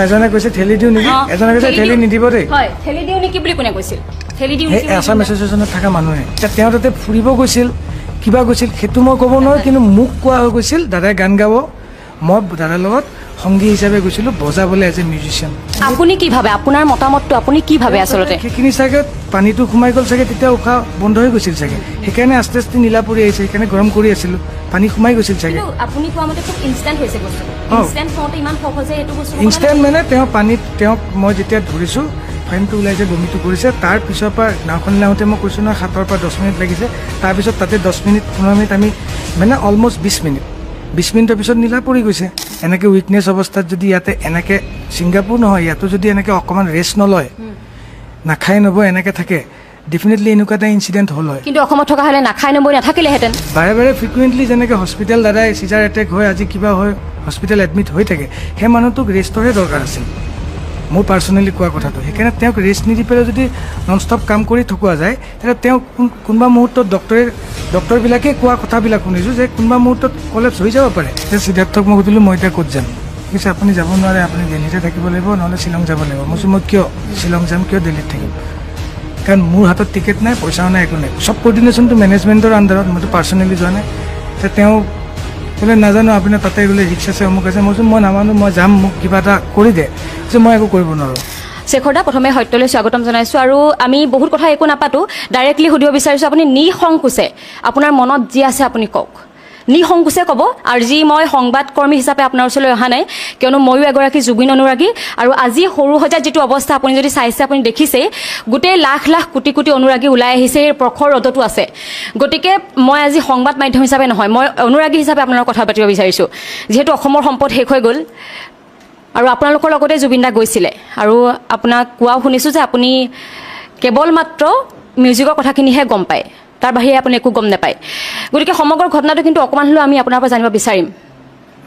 এজনে কৈছে ঠেলি দিও নেকি এজনে কৈছে ঠেলি নিদিব দেই হয় ঠেলি দিও নেকি বুলি কোনে কৈছিল ঠেলি দিও নেকি আছাম এছ'চিয়েশ্যনত থকা মানুহে তেওঁ তাতে ফুৰিব গৈছিল কিবা গৈছিল সেইটো মই ক'ব নোৱাৰোঁ কিন্তু মোক কোৱা হৈ গৈছিল দাদাই গান গাব মই দাদাৰ লগত সংগী হিচাপে গৈছিলোঁ বজাবলৈ এজ এ মিউজিচিয়ান আপুনি কি ভাবে আপোনাৰ মতামতটো আপুনি কি ভাবে আচলতে সেইখিনি চাগে পানীটো সোমাই গ'ল চাগে তেতিয়া উশাহ বন্ধ হৈ গৈছিল চাগে সেইকাৰণে আস্তে আস্তে নীলা পৰি আহিছে সেইকাৰণে গৰম কৰি আছিলোঁ পানী সোমাই গৈছিল চাগে আপুনি কোৱা মতে খুব ইনষ্টেণ্ট হৈছে বস্তুটো ইনষ্টেণ্ট হওঁতে ইমান সহজে এইটো বস্তু ইনষ্টেণ্ট মানে তেওঁ পানীত তেওঁক মই যেতিয়া ধৰিছোঁ ফাইনটো ওলাইছে বমিটো কৰিছে তাৰ পিছৰ পৰা নাওখন লাওঁতে মই কৈছোঁ নহয় 7 পৰা 10 মিনিট লাগিছে তাৰপিছত তাতে 10 মিনিট 15 মিনিট আমি মানে অলমষ্ট 20 মিনিটৰ পিছত নীলা পৰি গৈছে এনেকৈ উইকনেছ অৱস্থাত যদি ইয়াতে এনেকৈ ছিংগাপুৰ নহয় ইয়াতো যদি এনেকৈ অকণমান ৰেষ্ট নলয় নাখাই নবৈ এনেকৈ থাকে ডেফিনেটলি এনেকুৱা এটা ইনচিডেণ্ট হ'ল হয় কিন্তু অসমত থকা হ'লে নাখাই নবৈ নাথাকিলেহেঁতেন বাৰে বাৰে ফ্ৰিকুৱেণ্টলি যেনেকৈ হস্পিটেল দাদাই চিজাৰ এটেক হয় আজি কিবা হয় হস্পিটেল এডমিট হৈ থাকে সেই মানুহটোক ৰেষ্টৰে দৰকাৰ আছিল মোৰ পাৰ্চনেলি কোৱা কথাটো সেইকাৰণে তেওঁক ৰেষ্ট নিদি পেলাই যদি নন ষ্টপ কাম কৰি থকা যায় তেতিয়া তেওঁ কোনোবা মুহূৰ্তত ডক্টৰবিলাকে কোৱা কথাবিলাক শুনিছোঁ যে কোনোবা মুহূৰ্তত কলেপছ হৈ যাব পাৰে এতিয়া সিদ্ধাৰ্থক মই সুধিলোঁ মই এতিয়া ক'ত যাম কৈছে আপুনি যাব নোৱাৰে আপুনি দিল্লীতে থাকিব লাগিব নহ'লে শ্বিলং যাব লাগিব মই কৈছোঁ মই কিয় শ্বিলং যাম কিয় দিল্লীত থাকিম কাৰণ মোৰ হাতত টিকেট নাই পইচাও নাই একো নাই চব কৰ্ডিনেশ্যনটো মেনেজমেণ্টৰ আণ্ডাৰত মইতো পাৰ্চনেলি যোৱা নাই তেওঁ বোলে নাজানো আপোনাৰ তাতে বোলে ৰিক্স আছে অমুক আছে মই কৈছোঁ মই নামানো মই যাম মোক কিবা এটা কৰি দে যে মই একো কৰিব নোৱাৰোঁ শেখৰ দা প্ৰথমে সত্যলৈ স্বাগতম জনাইছোঁ আৰু আমি বহুত কথা একো নাপাতো ডাইৰেক্টলি সুধিব বিচাৰিছোঁ আপুনি নিসংকোচে আপোনাৰ মনত যি আছে আপুনি কওক নিসংকোচে ক'ব আৰু যি মই সংবাদকৰ্মী হিচাপে আপোনাৰ ওচৰলৈ অহা নাই কিয়নো ময়ো এগৰাকী জুবিন অনুৰাগী আৰু আজি সৰু সজাত যিটো অৱস্থা আপুনি যদি চাইছে আপুনি দেখিছে গোটেই লাখ লাখ কোটি কোটি অনুৰাগী ওলাই আহিছে এই প্ৰখৰ ৰ'দতো আছে গতিকে মই আজি সংবাদ মাধ্যম হিচাপে নহয় মই অনুৰাগী হিচাপে আপোনাৰ কথা পাতিব বিচাৰিছোঁ যিহেতু অসমৰ সম্পদ শেষ হৈ গ'ল আৰু আপোনালোকৰ লগতে জুবিন দা গৈছিলে আৰু আপোনাক কোৱাও শুনিছোঁ যে আপুনি কেৱল মাত্ৰ মিউজিকৰ কথাখিনিহে গম পায় তাৰ বাহিৰে আপুনি একো গম নাপায় গতিকে সমগ্ৰ ঘটনাটো কিন্তু অকণমান হ'লেও আমি আপোনাৰ পৰা জানিব বিচাৰিম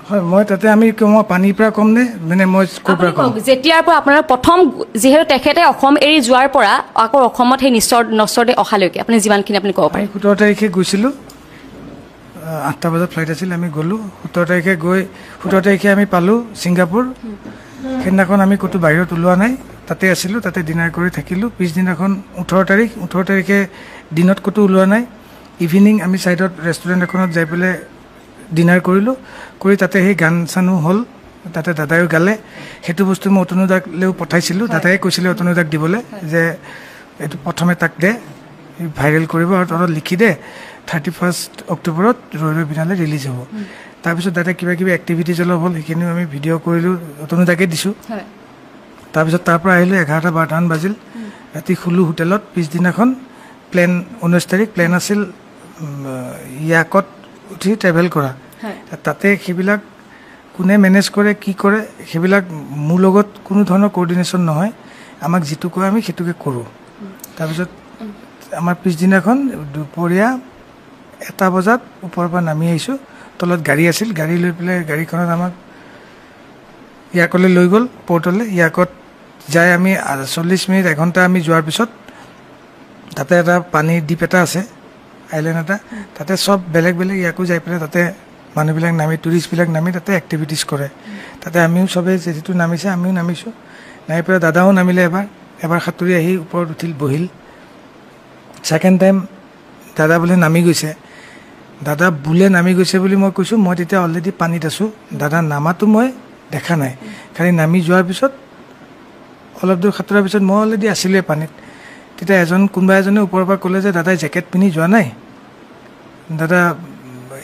হয় মই তাতে আমি মই পানীৰ পৰা কম নে মানে মই ক'ৰ পৰা কম যেতিয়াৰ পৰা আপোনাৰ প্ৰথম যিহেতু তেখেতে অসম এৰি যোৱাৰ পৰা আকৌ অসমত সেই নশ্বৰতে অহালৈকে আপুনি যিমানখিনি আপুনি ক'ব পাৰে 17 তাৰিখে গৈছিলোঁ 8টা বজাত ফ্লাইট আছিল আমি গ'লোঁ 17 তাৰিখে গৈ 17 তাৰিখে আমি পালোঁ ছিংগাপুৰ সেইদিনাখন আমি ক'তো বাহিৰত ওলোৱা নাই তাতে আছিলোঁ তাতে ডিনাৰ কৰি থাকিলোঁ পিছদিনাখন 18 তাৰিখে দিনত ক'তো ওলোৱা নাই ইভিনিং আমি ছাইডত ৰেষ্টুৰেণ্ট এখনত যাই পেলাই ডিনাৰ কৰিলোঁ কৰি তাতে সেই গান চানো হ'ল তাতে দাদায়ো গালে সেইটো বস্তু মই অতনুদাকলৈও পঠাইছিলোঁ দাদাই কৈছিলে অতনুদাক দিবলৈ যে এইটো প্ৰথমে তাক দে ভাইৰেল কৰিব আৰু তলত লিখি দে 31 অক্টোবৰত ৰৈ বিনালে ৰিলিজ হ'ব তাৰপিছত দাদাই কিবা কিবি এক্টিভিটিজ অলপ হ'ল সেইখিনিও আমি ভিডিঅ' কৰিলোঁ অতনুদাকে দিছোঁ তাৰপিছত তাৰ পৰা আহিলোঁ 11-12মান বাজিল ৰাতি শুলোঁ হোটেলত পিছদিনাখন প্লেন 19 তাৰিখ প্লেন আছিল ইয়াকত উঠি ট্ৰেভেল কৰা তাতে সেইবিলাক কোনে মেনেজ কৰে কি কৰে সেইবিলাক মোৰ লগত কোনো ধৰণৰ কোঅৰ্ডিনেশ্যন নহয় আমাক যিটো কয় আমি সেইটোকে কৰোঁ তাৰপিছত আমাৰ পিছদিনাখন দুপৰীয়া 1 বজাত ওপৰৰ পৰা নামি আহিছোঁ তলত গাড়ী আছিল গাড়ী লৈ পেলাই গাড়ীখনত আমাক ইয়াকলৈ লৈ গ'ল পৰ্টলৈ ইয়াকত যাই আমি 40 মিনিট 1 ঘণ্টা আমি যোৱাৰ পিছত তাতে এটা পানীৰ দ্বীপ এটা আছে আইলেণ্ড এটা তাতে চব বেলেগ বেলেগ ইয়াকো যাই পেলাই তাতে মানুহবিলাক নামি টুৰিষ্টবিলাক নামি তাতে এক্টিভিটিজ কৰে তাতে আমিও চবেই যিটো নামিছে আমিও নামিছোঁ নামি পেলাই দাদাও নামিলে এবাৰ সাঁতুৰি আহি ওপৰত উঠিল বহিল ছেকেণ্ড টাইম দাদা বোলে নামি গৈছে দাদা বোলে নামি গৈছে বুলি মই কৈছোঁ মই তেতিয়া অলৰেডি পানীত আছোঁ দাদা নামাটো মই দেখা নাই খালি নামি যোৱাৰ পিছত অলপ দূৰ সাঁতোৰাৰ পিছত মই অলৰেডি আছিলোঁৱে পানীত তেতিয়া কোনোবা এজনে ওপৰৰ পৰা ক'লে যে দাদাই জেকেট পিন্ধি যোৱা নাই দাদা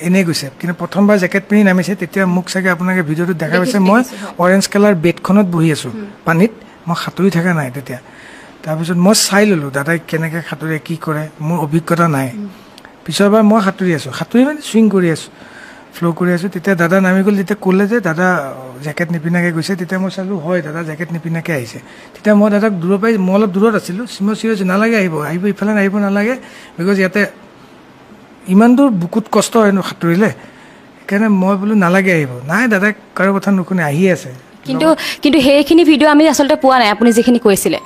এনেই গৈছে কিন্তু প্ৰথমবাৰ জেকেট পিন্ধি নামিছে তেতিয়া মোক চাগে আপোনালোকে ভিডিঅ'টোত দেখা পাইছে মই অৰেঞ্জ কালাৰ বেডখনত বহি আছোঁ পানীত মই সাঁতুৰি থকা নাই তেতিয়া তাৰপিছত মই চাই ল'লোঁ দাদাই কেনেকৈ সাঁতুৰে কি কৰে মোৰ অভিজ্ঞতা নাই পিছৰবাৰ মই সাঁতুৰি মানে চুইং কৰি আছোঁ ফ্ল' কৰি আছোঁ তেতিয়া দাদা নামি গ'ল যেতিয়া ক'লে যে দাদা জেকেট নিপিন্ধাকৈ গৈছে তেতিয়া মই চালোঁ হয় দাদা জেকেট নিপিন্ধাকৈ আহিছে তেতিয়া মই দাদাক দূৰৰ পৰাই মই অলপ দূৰত আছিলোঁ মই চিৰিয়াছ নালাগে আহিব ইফালে আহিব নালাগে বিকজ ইয়াতে ইমান দূৰ বুকুত কষ্ট হয় ন সাঁতুৰিলে সেইকাৰণে মই বোলো নালাগে আহিব নাই দাদাই কাৰো কথা নুশুনে আহি আছে কিন্তু সেইখিনি ভিডিঅ' আমি আচলতে পোৱা নাই আপুনি যিখিনি কৈছিলে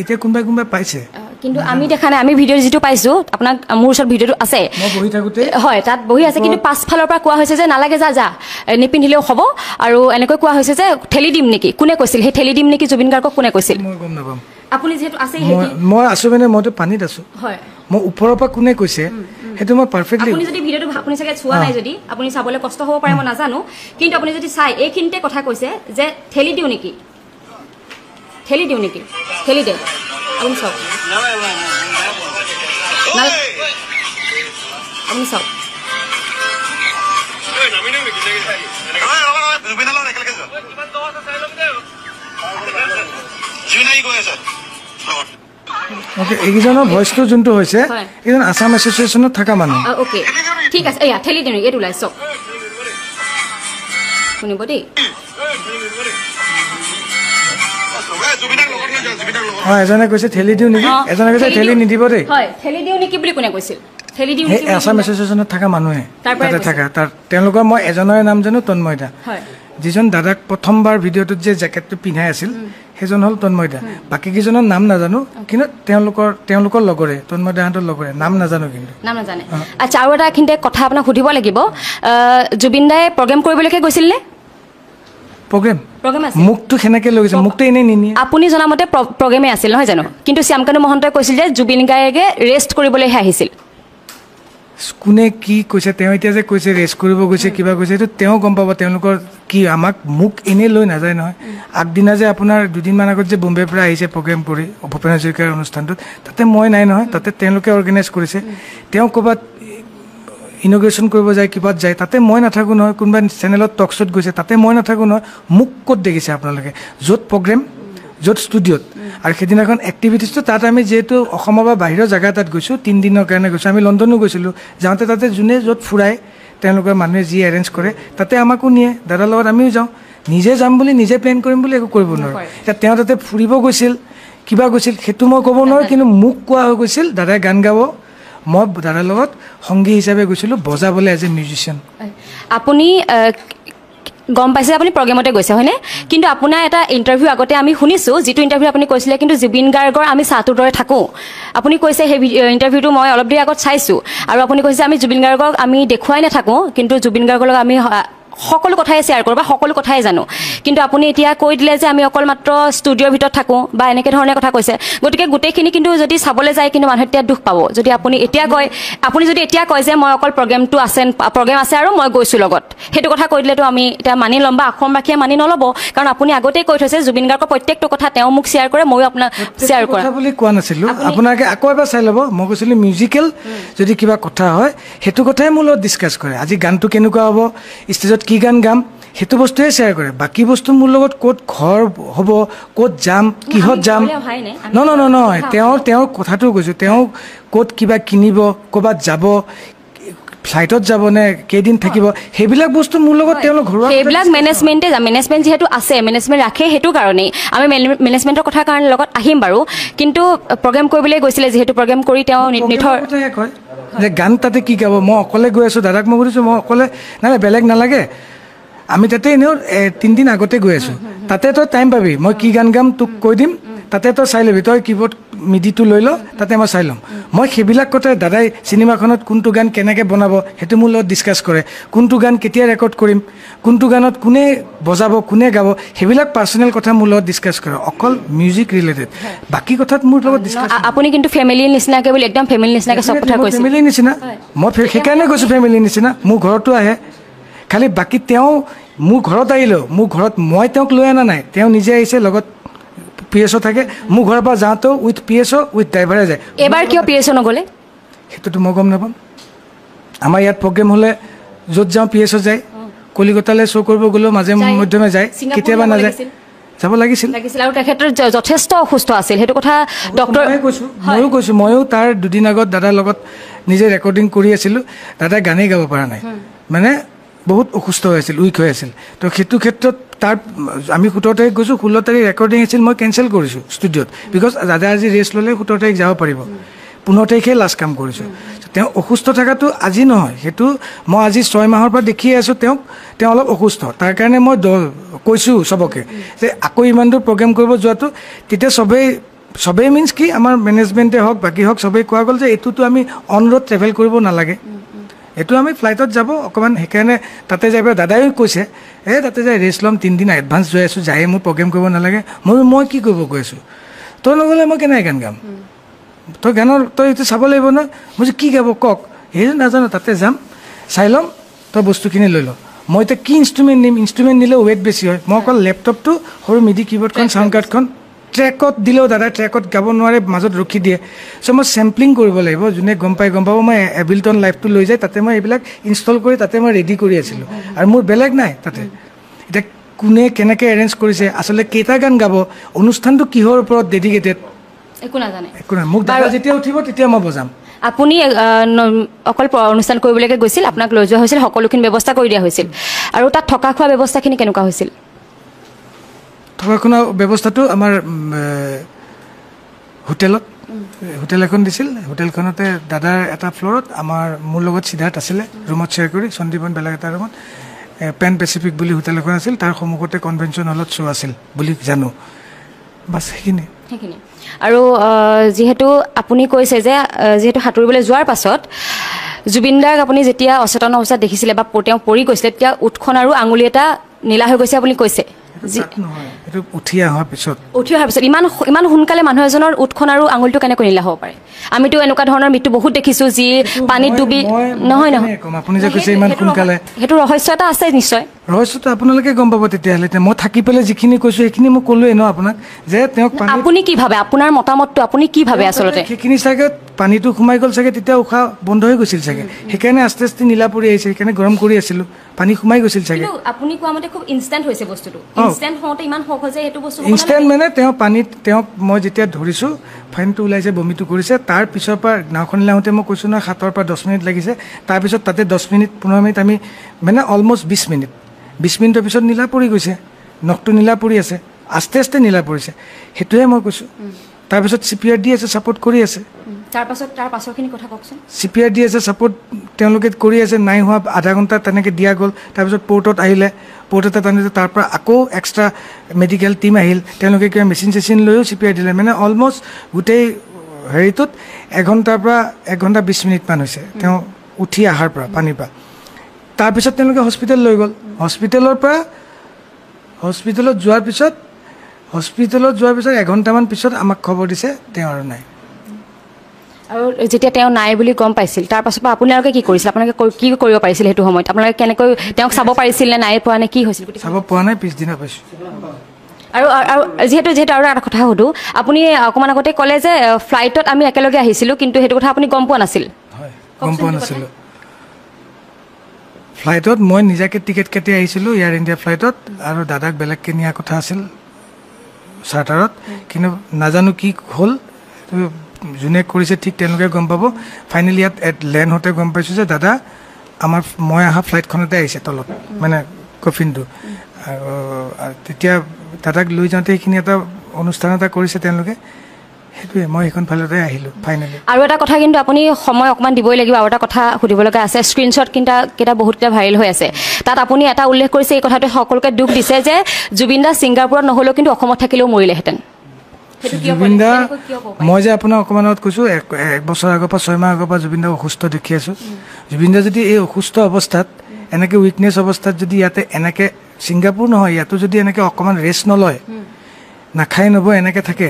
এতিয়া কোনোবাই পাইছে কিন্তু আমি দেখা নাই আমি ভিডিঅ' যিটো পাইছো আপোনাক মোৰ ওচৰত ভিডিঅ'টো আছে মই বহি থাকোঁতে হয় তাত বহি আছে কিন্তু পাছফালৰ পৰা কোৱা হৈছে যে নালাগে যা নিপিন্ধিলেও হ'ব আৰু এনেকৈ কোৱা হৈছে যে ঠেলি দিম নেকি কোনে কৈছিল সেই ঠেলি দিম নেকি জুবিন গাৰ্গক কোনে কৈছিল মই গম নাপাম আপুনি যিহেতু আছে মই আছো মানে মইতো পানীত আছো হয় মই ওপৰৰ পৰা কোনে কৈছে সেইটো মই পাৰফেক্টলি আপুনি যদি ভিডিঅ'টো আপুনি চাগে চোৱা নাই যদি আপুনি চাবলৈ কষ্ট হ'ব পাৰে মই নাজানো কিন্তু আপুনি যদি চাই এইখিনিতে কথা কৈছে যে ঠেলি দিওঁ নেকি ঠেলি দে আপুনি চাওক আপুনি চাওক এইকেইজনৰ ভইচটো যোনটো হৈছে এইজন আছাম এছ'চিয়েশ্যনত থকা মানুহ অ'কে ঠিক আছে এয়া ঠেলি দিওঁ এইটো ওলাই চাওক শুনিব দেই এজনে কৈছে ঠেলি দিওঁ নেকি এজনে কৈছে ঠেলি নিদিব দেই হয় ঠেলি দিওঁ নেকি বুলি কোনে কৈছিল ঠেলি দিওঁ নেকি আছাম এছ'চিয়েশ্যনত থকা মানুহে তাতে থকা তাৰ তেওঁলোকৰ মই এজনৰে নাম জানো তন্ময় দা যিজন দাদাক প্ৰথমবাৰ ভিডিঅ'টোত যে জেকেটটো পিন্ধাই আছিল সেইজন হ'ল তন্ময় দা বাকী কেইজনৰ নাম নাজানো কিন্তু তেওঁলোকৰ লগৰে তন্ময় দাহঁতৰ লগৰে নাম নাজানো কিন্তু নাম নাজানে আচ্ছা আৰু এটা এইখিনিতে কথা আপোনাক সুধিব লাগিব জুবিন দাই প্ৰগ্ৰেম কৰিবলৈকে গৈছিল নে প্ৰগ্ৰেম মুখটো সেনেকে লৈ গৈছে মুখটো এনেই নিনিয়ে আপুনি জনামতে প্ৰগ্ৰেমে আছিল নহয় জানো কিন্তু শ্যামকানু মহন্তই কৈছিল যে জুবিন গাৰ্গে ৰেষ্ট কৰিবলৈহে আহিছিল কোনে কি কৈছে তেওঁ এতিয়া যে কৈছে ৰেষ্ট কৰিব গৈছে কিবা কৈছে এইটো তেওঁ গম পাব তেওঁলোকৰ কি আমাক মুখ এনেই লৈ নাযায় নহয় আগদিনা যে আপোনাৰ দুদিনমান আগত যে বম্বেৰ পৰা আহিছে প্ৰগ্ৰেম কৰি ভূপেন হাজৰিকাৰ অনুষ্ঠানটোত তাতে মই নাই নহয় তাতে তেওঁলোকে অৰ্গেনাইজ কৰিছে তেওঁ ক'ৰবাত ইনগ্ৰেশ্যন কৰিব যায় কিবাত যায় তাতে মই নাথাকোঁ নহয় কোনোবা চেনেলত টক শ্ব'ত গৈছে তাতে মই নাথাকোঁ নহয় মোক ক'ত দেখিছে আপোনালোকে য'ত প্ৰগ্ৰেম য'ত ষ্টুডিঅ'ত আৰু সেইদিনাখন এক্টিভিটিছটো তাত আমি যিহেতু অসমৰ বা বাহিৰৰ জেগা তাত গৈছোঁ 3 দিনৰ কাৰণে গৈছোঁ আমি লণ্ডনো গৈছিলোঁ যাওঁতে তাতে যোনে য'ত ফুৰায় তেওঁলোকৰ মানুহে যি এৰেঞ্জ কৰে তাতে আমাকো নিয়ে দাদাৰ লগত আমিও যাওঁ নিজে যাম বুলি নিজে প্লেন কৰিম বুলি একো কৰিব নোৱাৰোঁ এতিয়া তেওঁ তাতে ফুৰিব গৈছিল কিবা গৈছিল সেইটো মই ক'ব নোৱাৰোঁ কিন্তু মোক কোৱা হৈ গৈছিল দাদাই গান গাব মই দাদাৰ লগত সংগী হিচাপে গৈছিলোঁ বজাবলৈ এজ এ মিউজিচিয়ান আপুনি গম পাইছে আপুনি প্ৰগ্ৰেমতে গৈছে হয়নে কিন্তু আপোনাৰ এটা ইণ্টাৰভিউ আগতে আমি শুনিছোঁ যিটো ইণ্টাৰভিউ আপুনি কৈছিলে কিন্তু জুবিন গাৰ্গৰ আমি চাহটোৰ দৰে থাকোঁ আপুনি কৈছে সেই ইণ্টাৰভিউটো মই অলপ দেৰি আগত চাইছোঁ আৰু আপুনি কৈছে আমি জুবিন গাৰ্গক আমি দেখুৱাই নাথাকোঁ কিন্তু জুবিন গাৰ্গৰ লগত আমি সকলো কথাই শ্বেয়াৰ কৰোঁ বা সকলো কথাই জানো কিন্তু আপুনি এতিয়া কৈ দিলে যে আমি অকল মাত্ৰ ষ্টুডিঅ'ৰ ভিতৰত থাকোঁ বা এনেকৈ ধৰণে কথা কৈছে গতিকে গোটেইখিনি কিন্তু যদি চাবলৈ যায় কিন্তু মানুহে এতিয়া দুখ পাব যদি আপুনি যদি এতিয়া কয় যে মই অকল প্ৰগ্ৰেম আছে আৰু মই গৈছোঁ লগত সেইটো কথা কৈ দিলেতো আমি এতিয়া মানি ল'ম বা অসমবাসীয়ে মানি নল'ব কাৰণ আপুনি আগতেই কৈ থৈছে জুবিন গাৰ্গৰ প্ৰত্যেকটো কথা তেওঁ মোক শ্বেয়াৰ কৰে ময়ো আপোনাক শ্বেয়াৰ কৰা বুলি কোৱা নাছিলোঁ আপোনালোকে আকৌ এবাৰ চাই ল'ব মই কৈছিলোঁ মিউজিকেল যদি কিবা কথা হয় সেইটো কথাই মোৰ লগত ডিছকাছ কৰে আজি গানটো কেনেকুৱা হ'ব ষ্টেজত কি গান গাম সেইটো বস্তুৱে শ্বেয়াৰ কৰে বাকী বস্তু মোৰ লগত ক'ত ঘৰ হ'ব ক'ত যাম কিহত যাম নহয় তেওঁৰ কথাটো কৈছোঁ তেওঁ ক'ত কিবা কিনিব ক'ৰবাত যাব ফ্লাইটত যাব নে কেইদিন থাকিব সেইবিলাক বস্তু মোৰ লগত তেওঁলোক ঘৰুৱা সেইবিলাক মেনেজমেণ্ট যিহেতু আছে মেনেজমেণ্ট ৰাখে সেইটো কাৰণেই আমি মেনেজমেণ্টৰ কথা কাৰণে লগত আহিম বাৰু কিন্তু প্ৰগ্ৰেম কৰিবলৈ গৈছিলে যিহেতু প্ৰগ্ৰেম কৰি তেওঁ নিথৰ কয় যে গান তাতে কি গাব মই অকলে গৈ আছোঁ দাদাক মই সুধিছোঁ মই অকলে নাই বেলেগ নালাগে আমি তাতে এনেও 3 দিন আগতে গৈ আছোঁ তাতে তই টাইম পাবি মই কি গান গাম তোক কৈ দিম তাতে তই চাই ল'বি তই কিবৰ্ড মিডিটো লৈ ল তাতে মই চাই ল'ম মই সেইবিলাক কথা দাদাই চিনেমাখনত কোনটো গান কেনেকৈ বনাব সেইটো মোৰ লগত ডিছকাছ কৰে কোনটো গান কেতিয়া ৰেকৰ্ড কৰিম কোনটো গানত কোনে বজাব কোনে গাব সেইবিলাক পাৰ্চনেল কথা মোৰ লগত ডিছকাছ কৰে অকল মিউজিক ৰিলেটেড বাকী কথাত মোৰ লগত ডিছকাছ আপুনি কিন্তু ফেমিলিৰ নিচিনাকৈ বুলি একদম ফেমিলিৰ নিচিনাকৈ চব কথা কৈছে ফেমিলিৰ নিচিনা মই সেইকাৰণে কৈছোঁ ফেমিলিৰ নিচিনা মোৰ ঘৰতো আহে খালি বাকী তেওঁ মোৰ ঘৰত আহিলেও মোৰ ঘৰত মই তেওঁক লৈ অনা নাই তেওঁ নিজে আহিছে লগত PSO থাকে মোৰ ঘৰৰ পৰা যাওঁতেও উইথ PSO উইথ ড্ৰাইভাৰে যায় এবাৰ কিয় PSO নগ'লে সেইটোতো মই গম নাপাম আমাৰ ইয়াত প্ৰগ্ৰেম হ'লে য'ত যাওঁ PSO যায় কলিকতালৈ শ্ব' কৰিব গ'লেও মাজে মধ্যমে যায় কেতিয়াবা নাযায় যাব লাগিছিল আৰু তেখেতৰ যথেষ্ট অসুস্থ আছিল সেইটো কথা ডক্টৰ ময়ো কৈছোঁ ময়ো তাৰ দুদিন আগত দাদাৰ লগত নিজে ৰেকৰ্ডিং কৰি আছিলোঁ দাদাই গানেই গাব পৰা নাই মানে বহুত অসুস্থ হৈ আছিল উইক হৈ আছিল তো সেইটো ক্ষেত্ৰত তাৰ আমি 17 তাৰিখ গৈছোঁ 16 তাৰিখ ৰেকৰ্ডিং আছিল মই কেঞ্চেল কৰিছোঁ ষ্টুডিঅ'ত বিকজ দাদা আজি ৰেষ্ট ল'লে 17 তাৰিখ যাব পাৰিব 15 তাৰিখে লাষ্ট কাম কৰিছোঁ তেওঁ অসুস্থ থকাটো আজি নহয় সেইটো মই আজি 6 মাহৰ পৰা দেখিয়ে আছোঁ তেওঁ অলপ অসুস্থ তাৰ কাৰণে মই কৈছোঁ চবকে যে আকৌ ইমান দূৰ প্ৰগ্ৰেম কৰিব যোৱাটো তেতিয়া চবেই সবেই মিনছ কি আমাৰ মেনেজমেণ্টে হওক বাকী হওক সবেই কোৱা গ'ল যে এইটোতো আমি অন ৰোড ট্ৰেভেল কৰিব নালাগে, এইটো আমি ফ্লাইটত যাব অকণমান। সেইকাৰণে তাতে যাই পেলাই দাদাইও কৈছে তাতে যাই ৰেষ্ট ল'ম, 3 দিন এডভান্স গৈ আছোঁ, যায়ে মোৰ প্ৰগ্ৰেম কৰিব নালাগে। মই কি কৰিব গৈ আছোঁ, তই নগ'লে মই কেনেকৈ গান গাম, তই এইটো চাব লাগিব নহয়। মই কি গাব কওক, সেইটো নাজানো, তাতে যাম চাই ল'ম, তই বস্তুখিনি লৈ ল। মই এতিয়া কি ইনষ্ট্ৰুমেণ্ট নিম, ইনষ্ট্ৰুমেণ্ট নিলেও ৱেইট বেছি হয়। মই অকল লেপটপটো সৰু মিডি কিবৰ্ডখন চাউণ্ড কাৰ্ডখন ট্ৰেকত দিলেও দাদা ট্ৰেকত গাব নোৱাৰে, মাজত ৰখি দিয়ে। চ' মই চেম্পলিং কৰিব লাগিব, যোনে গম পাব। মই এবিলটন লাইভটো লৈ যায়, তাতে মই এইবিলাক ইনষ্টল কৰি তাতে মই ৰেডি কৰি আছিলোঁ, আৰু মোৰ বেলেগ নাই তাতে। এতিয়া কোনে কেনেকৈ এৰেঞ্জ কৰিছে, আচলতে কেইটা গান গাব, অনুষ্ঠানটো কিহৰ ওপৰত ডেডিকেটেড, একো নাজানে। একো নাই। মোক দাদা যেতিয়া উঠিব তেতিয়া মই বজাম। আপুনি অকল অনুষ্ঠান কৰিবলৈকে গৈছিল, আপোনাক লৈ যোৱা হৈছিল, সকলোখিনি ব্যৱস্থা কৰি দিয়া হৈছিল, আৰু তাত থকা খোৱা ব্যৱস্থাখিনি কেনেকুৱা হৈছিল? থকা খোৱা ব্যৱস্থাটো আমাৰ হোটেল এখন দিছিল। হোটেলখনতে দাদাৰ এটা ফ্ল'ৰত মোৰ লগত সিদ্ধাৰ্থ আছিলে, ৰুমত শ্বেয়াৰ কৰি, সন্দীপন বেলেগ এটা ৰুমত। পেন পেচিফিক বুলি হোটেল এখন আছিল, তাৰ সন্মুখতে কনভেনশ্যন হলত শ্ব' আছিল বুলি জানো। বাছ সেইখিনি। আৰু যিহেতু আপুনি কৈছে যে যিহেতু সাঁতুৰিবলৈ যোৱাৰ পাছত জুবিন দাক আপুনি যেতিয়া অচেতন অৱস্থাত দেখিছিলে বা তেওঁ পৰি গৈছিলে, তেতিয়া ওঠখন আৰু আঙুলি এটা নীলা হৈ গৈছে আপুনি কৈছে। উঠি অহাৰ পিছত ইমান সোনকালে মানুহ এজনৰ ওঠখন আৰু আঙুলিটো কেনেকৈ নীলা হ'ব পাৰে? আমিতো এনেকুৱা ধৰণৰ মৃত্যু বহুত দেখিছোঁ, যি পানীত ডুবি। নহয় আপুনি যে কৈছে ইমান সোনকালে, সেইটো ৰহস্য এটা আছে নিশ্চয়। ৰহস্যটো আপোনালোকে গম পাব তেতিয়াহ'লে। মই থাকি পেলাই যিখিনি কৈছোঁ সেইখিনি মই ক'লোৱেই ন আপোনাক, যে তেওঁক আপুনি কি ভাবে, আপোনাৰ মতামতটো আপুনি কি ভাবে? আচলতে সেইখিনি চাগে পানীটো সোমাই গ'ল চাগে, তেতিয়া উশাহ বন্ধ হৈ গৈছিল চাগে, সেইকাৰণে আস্তে আস্তে নীলা পৰি আহিছে, সেইকাৰণে গৰম কৰি আছিলোঁ, পানী সোমাই গৈছিল চাগে। আপুনি কোৱা মতে খুব ইনষ্টেণ্ট হৈছে বস্তুটো, ইনষ্টেণ্ট হওঁতে ইমান সহজে সেইটো বস্তু ইনষ্টেণ্ট মানে তেওঁক মই যেতিয়া ধৰিছোঁ, ফাইনটো ওলাইছে, বমিটো কৰিছে, তাৰ পিছৰ পৰা নাওখন লাওঁতে মই কৈছোঁ নহয় 7 পৰা 10 মিনিট লাগিছে, তাৰপিছত তাতে 10 মিনিট 15 মিনিট আমি মানে অলমষ্ট 20 মিনিটৰ পিছত নীলা পৰি গৈছে, নখটো নীলা পৰি আছে, আস্তে আস্তে নীলা পৰিছে, সেইটোহে মই কৈছোঁ। তাৰপিছত CPR দি আছে, ছাপৰ্ট কৰি আছে। তাৰ পাছৰখিনি কথা কওকচোন। CPR দি আছে, ছাপৰ্ট তেওঁলোকে কৰি আছে, নাই হোৱা আধা ঘণ্টা তেনেকৈ দিয়া গ'ল। তাৰপিছত পৰ্টত আহিলে, পৰ্টতে টানিলে, তাৰ পৰা আকৌ এক্সট্ৰা মেডিকেল টীম আহিল, তেওঁলোকে কিবা মেচিন চেচিন লৈও CPR দিলে। মানে অলমষ্ট গোটেই হেৰিটোত 1 ঘণ্টাৰ পৰা 1 ঘণ্টা 20 মিনিটমান হৈছে তেওঁ উঠি অহাৰ পৰা, পানীৰ পৰা। তাৰপিছত তেওঁলোকে হস্পিটেল লৈ গ'ল। হস্পিটেলত যোৱাৰ পিছত 1 ঘণ্টামান পিছত আমাক খবৰ দিছে তেওঁ আৰু নাই। আৰু যেতিয়া তেওঁ নাই বুলি গম পাইছিল, তাৰ পাছৰ পৰা আপোনালোকে কি কৰিছিল? আপোনালোকে কি কৰিব পাৰিছিল সেইটো সময়ত? আপোনালোকে কেনেকৈ তেওঁক চাব পাৰিছিল নে, নাই পোৱা নে, কি হৈছিল? চাব পোৱা নাই, পিছদিনা পাইছোঁ। আৰু যিহেতু আৰু এটা কথা সুধোঁ, আপুনি অকণমান আগতে ক'লে যে ফ্লাইটত আমি একেলগে আহিছিলোঁ, কিন্তু সেইটো কথা আপুনি গম পোৱা নাছিল? হয়, গম পোৱা নাছিলোঁ। ফ্লাইটত মই নিজাকৈ টিকেট কাটি আহিছিলোঁ, এয়াৰ ইণ্ডিয়া ফ্লাইটত, আৰু দাদাক বেলেগকৈ নিয়াৰ কথা আছিল চাৰ্টাৰত, কিন্তু নাজানো কি হ'ল, যোনে কৰিছে ঠিক তেওঁলোকে গম পাব। ফাইনেলি ইয়াত লেণ্ড হওঁতে গম পাইছোঁ যে দাদা মই অহা ফ্লাইটখনতে আহিছে তলত, মানে কফিনটো। আৰু তেতিয়া দাদাক লৈ যাওঁতে সেইখিনি এটা অনুষ্ঠান এটা কৰিছে তেওঁলোকে, সেইটোৱে। মই সেইখন ফ্লাইটতে আহিলোঁ ফাইনেলি। আৰু এটা কথা কিন্তু আপুনি সময় অকণমান দিবই লাগিব, আৰু এটা কথা সুধিব লগা আছে। স্ক্ৰীনশ্বট কেইটা বহুতকেইটা ভাইৰেল হৈ আছে, তাত আপুনি এটা উল্লেখ কৰিছে, এই কথাটোৱে সকলোকে দুখ দিছে যে জুবিন দা ছিংগাপুৰত নহ'লেও কিন্তু অসমত থাকিলেও মৰিলেহেঁতেন। জুবিন দা, মই যে আপোনাক অকণমান আগত কৈছোঁ, 1 বছৰ আগৰ পৰা 6 মাহ আগৰ পৰা জুবিন দাক অসুস্থ দেখি আছোঁ। জুবিন দা যদি এই অসুস্থ অৱস্থাত, এনেকৈ উইকনেছ অৱস্থাত যদি ইয়াতে এনেকৈ, ছিংগাপুৰ নহয় ইয়াতো যদি এনেকৈ অকণমান ৰেষ্ট নলয়, নাখাই নবৈ এনেকৈ থাকে,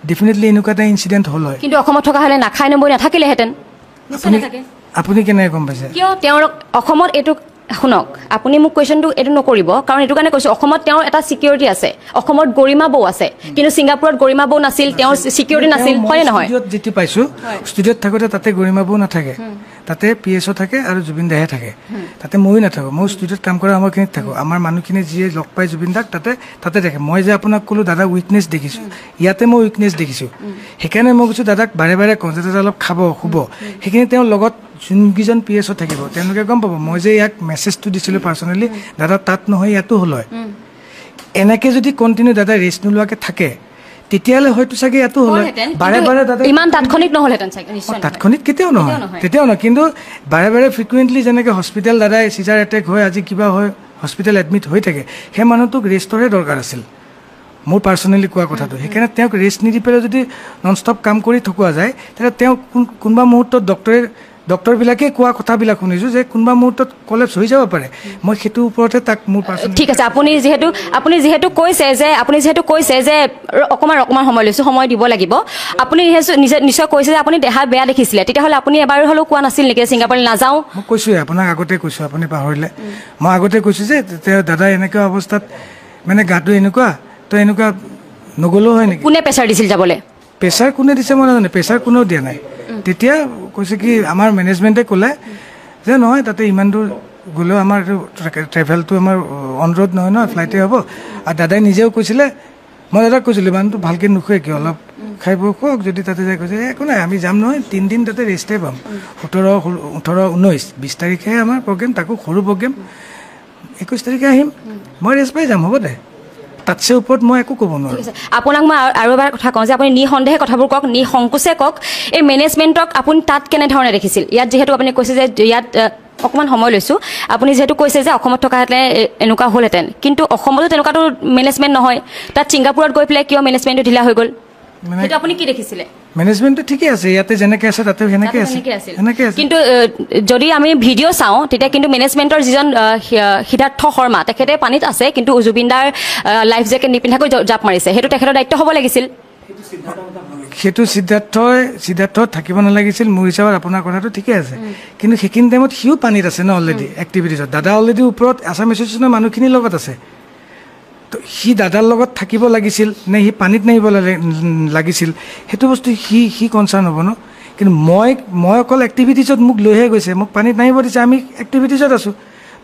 ডেফিনেটলি এনেকুৱা এটা ইনচিডেণ্ট হ'ল হয়। কিন্তু অসমত থকা হ'লে নাখাই নবৈ নাথাকিলেহেঁতেন। আপুনি কেনেকৈ গম পাইছে? কিয় তেওঁৰ অসমত এইটো, শুনক, আপুনি মোক কুৱেশ্যনটো এইটো নকৰিব, কাৰণ এইটো কাৰণে কৈছোঁ, অসমত তেওঁৰ এটা ছিকিউৰিটি আছে, অসমত গৰিমা বৌ আছে, কিন্তু ছিংগাপুৰত গৰিমা বৌ নাছিল, তেওঁৰ ছিকিউৰিটি নাছিল, হয়নে নহয়? ষ্টুডিঅ'ত যিটো পাইছোঁ, ষ্টুডিঅ'ত থাকোঁতে তাতে গৰিমা বৌ নাথাকে, তাতে PSO থাকে আৰু জুবিন দাহে থাকে। তাতে ময়ো নাথাকোঁ, মই ষ্টুডিঅ'ত কাম কৰা সময়খিনিত থাকোঁ। আমাৰ মানুহখিনি যিয়ে লগ পাই জুবিন দাক তাতে থাকে। মই যে আপোনাক ক'লোঁ দাদা উইকনেছ দেখিছোঁ, ইয়াতে মই উইকনেছ দেখিছোঁ, সেইকাৰণে মই কৈছোঁ দাদাক বাৰে বাৰে কওঁ যে দাদা অলপ খাব, শুব। সেইখিনি তেওঁৰ লগত যোনকেইজন PSO থাকিব তেওঁলোকে গম পাব। মই যে ইয়াক মেছেজটো দিছিলোঁ পাৰ্চনেলি, দাদা তাত নহয় ইয়াতো হ'ল হয়। এনেকৈ যদি কণ্টিনিউ দাদা ৰেষ্ট নোলোৱাকৈ থাকে, তেতিয়াহ'লে হয়তো চাগে ইয়াতো হ'ল হয়। বাৰে বাৰে দাদা ইমান তাৎক্ষণিক নহ'লহেঁতেন চাগে, নিশ্চয় তাৎক্ষণিক কেতিয়াও নহয়, কিন্তু বাৰে বাৰে ফ্ৰিকুৱেণ্টলি যেনেকৈ হস্পিটেল দাদাই চিজাৰ এটেক হয়, আজি কিবা হয়, হস্পিটেল এডমিট হৈ থাকে, সেই মানুহটোক ৰেষ্টৰে দৰকাৰ আছিল। মোৰ পাৰ্চনেলি কোৱা কথাটো সেইকাৰণে তেওঁক ৰেষ্ট নিদি পেলাই যদি নন ষ্টপ কাম কৰি থকা যায় তেতিয়া তেওঁ কোনোবা মুহূৰ্তত ডক্টৰবিলাকে কোৱা কথাবিলাক শুনিছোঁ যে কোনোবা মুহূৰ্তত কলেপছ হৈ যাব পাৰে মই সেইটোৰ ওপৰতে তাক মোৰ পাৰ্চনেলি ঠিক আছে আপুনি যিহেতু কৈছে যে অকণমান সময় লৈছোঁ সময় দিব লাগিব আপুনি নিশ্চয় কৈছে যে আপুনি দেহা বেয়া দেখিছিলে তেতিয়াহ'লে আপুনি এবাৰ হ'লেও কোৱা নাছিল নেকি ছিংগাপুৰলৈ নাযাওঁ মই কৈছোঁৱে আপোনাক আগতে কৈছোঁ আপুনি পাহৰিলে মই আগতে কৈছোঁ যে তেওঁ দাদা এনেকুৱা অৱস্থাত মানে গাটো এনেকুৱা তো এনেকুৱা নগ'লেও হয় নেকি কোনে প্ৰেছাৰ দিছিল যাবলৈ প্ৰেছাৰ কোনে দিছে মই নাজানো প্ৰেছাৰ কোনেও দিয়া নাই তেতিয়া কৈছে কি আমাৰ মেনেজমেণ্টে ক'লে যে নহয় তাতে ইমান দূৰ গ'লেও আমাৰ ট্ৰেভেলটো আমাৰ অন ৰোড নহয় ন ফ্লাইটে হ'ব আৰু দাদাই নিজেও কৈছিলে মই দাদাক কৈছিলোঁ ইমানটো ভালকৈ নোখোৱে কিয় অলপ খাই বৈ খুৱাওক যদি তাতে যাই কৈছে একো নাই আমি যাম নহয় 3 দিন তাতে ৰেষ্টে পাম 17, 18, 19, 20 তাৰিখে আমাৰ প্ৰগ্ৰেম তাকো সৰু প্ৰগ্ৰেম 21 তাৰিখে আহিম মই ৰেষ্ট পাই যাম হ'ব দে তাতছে ওপৰত মই একো ক'ব নোৱাৰোঁ আপোনাক মই আৰু এবাৰ কথা কওঁ যে আপুনি নিসন্দেহে কথাবোৰ কওক নিসংকোচে কওক এই মেনেজমেণ্টক আপুনি তাত কেনেধৰণে দেখিছিল ইয়াত যিহেতু আপুনি কৈছে যে ইয়াত অকণমান সময় লৈছোঁ আপুনি যিহেতু কৈছে যে অসমত থকাহেঁতেন এনেকুৱা হ'লহেঁতেন কিন্তু অসমতো তেনেকুৱাতো মেনেজমেণ্ট নহয় তাত ছিংগাপুৰত গৈ পেলাই কিয় মেনেজমেণ্টটো ঢিলা হৈ গ'ল সেইটো আপুনি কি দেখিছিলে মেনেজমেণ্টটো ঠিকে আছে ইয়াতে যেনেকৈ আছে তাতেও সেনেকৈ আছে কিন্তু যদি আমি ভিডিঅ' চাওঁ তেতিয়া কিন্তু মেনেজমেণ্টৰ যিজন সিদ্ধাৰ্থ শৰ্মা তেখেতে পানীত আছে কিন্তু জুবিনদাৰ লাইফ জেকেট নিপিন্ধাকৈ জাপ মাৰিছে সেইটো তেখেতৰ দায়িত্ব হ'ব লাগিছিল সেইটো সিদ্ধাৰ্থ থাকিব নালাগিছিল মোৰ হিচাপত আপোনাৰ কথাটো ঠিকে আছে কিন্তু সেইখিনি টাইমত সিও পানীত আছে ন অলৰেডি এক্টিভিটিছত দাদা অলৰেডি ওপৰত আছাম এছ'চিয়েশ্যনৰ মানুহখিনিৰ লগত আছে তো সি দাদাৰ লগত থাকিব লাগিছিল নে সি পানীত নাহিব লাগিছিল সেইটো বস্তু সি কনচাৰ্ণ হ'ব ন কিন্তু মই অকল এক্টিভিটিছত মোক লৈহে গৈছে মোক পানীত নাহিব দিছে আমি এক্টিভিটিছত আছোঁ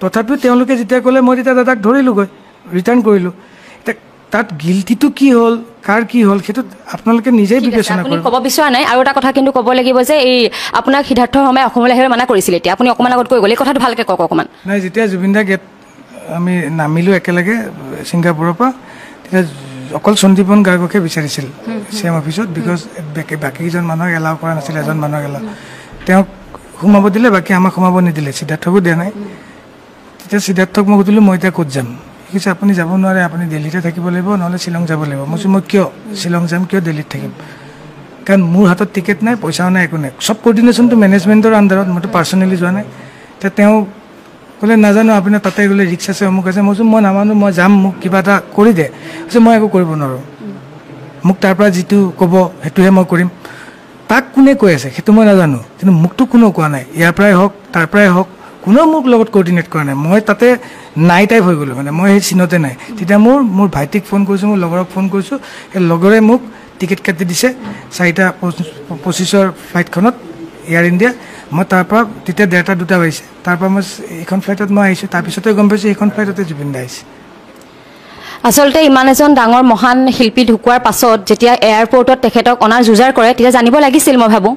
তথাপিও তেওঁলোকে যেতিয়া ক'লে মই তেতিয়া দাদাক ধৰিলোঁগৈ ৰিটাৰ্ণ কৰিলোঁ এতিয়া তাত গিল্টিটো কি হ'ল কাৰ কি হ'ল সেইটো আপোনালোকে নিজেই বিবেচনা কৰিব ক'ব বিচৰা নাই আৰু এটা কথা কিন্তু ক'ব লাগিব যে এই আপোনাক সিদ্ধাৰ্থ শৰ্মাই অসমলৈ আহিবলৈ মানা কৰিছিল এতিয়া আপুনি অকণমান আগত কৈ গ'লে এই কথাটো ভালকৈ কওক অকণমান নাই যেতিয়া জুবিনদা গেট আমি নামিলোঁ একেলগে ছিংগাপুৰৰ পৰা তেতিয়া অকল সন্দীপন গাৰ্গকে বিচাৰিছিল চেম অফিচত বিকজ বাকীকেইজন মানুহক এলাও কৰা নাছিল এজন মানুহক এলাও তেওঁক সোমাব দিলে বাকী আমাক সোমাব নিদিলে সিদ্ধাৰ্থকো দিয়া নাই তেতিয়া সিদ্ধাৰ্থক মই সুধিলোঁ মই এতিয়া ক'ত যাম সি কৈছে আপুনি যাব নোৱাৰে আপুনি দিল্লীতে থাকিব লাগিব নহ'লে শ্বিলং যাব লাগিব মই কৈছোঁ মই কিয় শ্বিলং যাম কিয় দিল্লীত থাকিম কাৰণ মোৰ হাতত টিকেট নাই পইচাও নাই একো নাই চব কৰ্ডিনেশ্যনটো মেনেজমেণ্টৰ আণ্ডাৰত মইতো পাৰ্চনেলি যোৱা নাই তেতিয়া তেওঁ ক'লে নাজানো আপোনাৰ তাতে গ'লে ৰিক্স আছে অমুক আছে মই কৈছোঁ মই নামানো মই যাম মোক কিবা এটা কৰি দে কৈছে মই একো কৰিব নোৱাৰোঁ মোক তাৰ পৰা যিটো ক'ব সেইটোহে মই কৰিম তাক কোনে কৈ আছে সেইটো মই নাজানো কিন্তু মোকতো কোনেও কোৱা নাই ইয়াৰ পৰাই হওক তাৰ পৰাই হওক কোনেও মোক লগত কৰ্ডিনেট কৰা নাই মই তাতে নাই টাইপ হৈ গ'লোঁ মানে মই সেই চিনতে নাই তেতিয়া মোৰ ভাইটিক ফোন কৰিছোঁ মোৰ লগৰক ফোন কৰিছোঁ সেই লগৰে মোক টিকেট কাটি দিছে 4:25 ফ্লাইটখনত এয়াৰ ইণ্ডিয়া মই তাৰ পৰা তেতিয়া 1:30 2টা বাজিছে তাৰ পৰা মই এইখন ফ্লাইটত মই আহিছোঁ তাৰপিছতে গম পাইছোঁ এইখন ফ্লাইটতে জুবিনদা আহিছে আচলতে ইমান এজন ডাঙৰ মহান শিল্পী ঢুকোৱাৰ পাছত যেতিয়া এয়াৰপৰ্টত তেখেতক অনাৰ যুঁজাৰ কৰে তেতিয়া জানিব লাগিছিল মই ভাবোঁ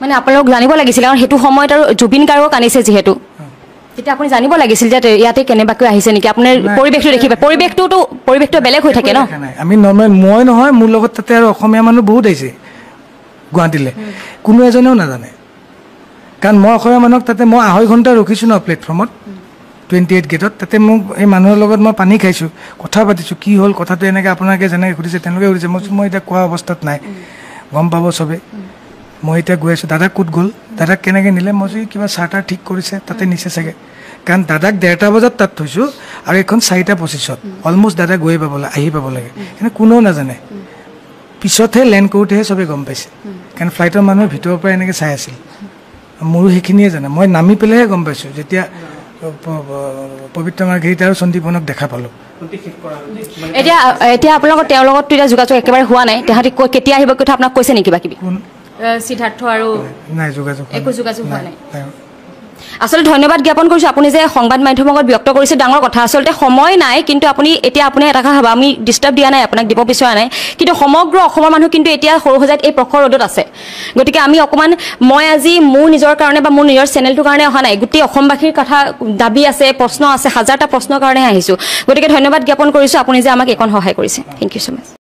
মানে আপোনালোক জানিব লাগিছিল কাৰণ সেইটো সময়ত আৰু জুবিন গাৰ্গক আনিছে যিহেতু তেতিয়া আপুনি জানিব লাগিছিল যে ইয়াতে কেনেবাকৈ আহিছে নেকি আপোনাৰ পৰিৱেশটো দেখিব পৰিৱেশটো বেলেগ হৈ থাকে ন আমি নৰ্মেল মই নহয় মোৰ লগত তাতে আৰু অসমীয়া মানুহ বহুত আহিছে গুৱাহাটীলৈ কোনো এজনেও নাজানে কাৰণ মই অসমীয়া মানুহক তাতে মই 2.5 ঘণ্টা ৰখিছোঁ ন প্লেটফৰ্মত 28 গেটত তাতে মোক এই মানুহৰ লগত মই পানী খাইছোঁ কথা পাতিছোঁ কি হ'ল কথাটো এনেকৈ আপোনালোকে যেনেকৈ সুধিছে তেওঁলোকে সুধিছে মই এতিয়া কোৱা অৱস্থাত নাই গম পাব চবে মই এতিয়া গৈ আছোঁ দাদাক ক'ত গ'ল দাদাক কেনেকৈ নিলে মই কিবা চাৰ্টাৰ ঠিক কৰিছে তাতে নিছে চাগে কাৰণ দাদাক 1:30 বজাত তাত থৈছোঁ আৰু এইখন 4:25 অলমষ্ট দাদা গৈ আহি পাব লাগে কিন্তু কোনেও নাজানে পিছতহে লেণ্ড কৰোঁতেহে চবেই গম পাইছে কাৰণ ফ্লাইটৰ মানুহে ভিতৰৰ পৰা এনেকৈ চাই আছিল মোৰো সেইখিনিয়ে জানে মই নামি পেলাইহে গম পাইছোঁ যেতিয়া পবিত্ৰ মাৰ্ঘেৰিটা আৰু সন্দীপনক দেখা পালোঁ এতিয়া আপোনালোকৰ তেওঁৰ লগততো এতিয়া যোগাযোগ একেবাৰে হোৱা নাই তাহাঁতি কেতিয়া আহিব কথা আপোনাক কৈছে নেকি কিবা কিবি সিদ্ধাৰ্থ আৰু নাই যোগাযোগ হোৱা নাই আচলতে ধন্যবাদ জ্ঞাপন কৰিছোঁ আপুনি যে সংবাদ মাধ্যমৰ লগত ব্যক্ত কৰিছে ডাঙৰ কথা আচলতে সময় নাই কিন্তু আপুনি এটা কথা ভাবা আমি ডিষ্টাৰ্ব দিয়া নাই আপোনাক দিব বিচৰা নাই কিন্তু সমগ্ৰ অসমৰ মানুহ কিন্তু এতিয়া সৰু সজাত এই প্ৰখৰ ৰ'দত আছে গতিকে আমি অকণমান মই আজি মোৰ নিজৰ কাৰণে বা মোৰ নিজৰ চেনেলটোৰ কাৰণে অহা নাই গোটেই অসমবাসীৰ কথা দাবী আছে প্ৰশ্ন আছে হাজাৰটা প্ৰশ্নৰ কাৰণেহে আহিছোঁ গতিকে ধন্যবাদ জ্ঞাপন কৰিছোঁ আপুনি যে আমাক এইকণ সহায় কৰিছে থেংক ইউ ছ' মাছ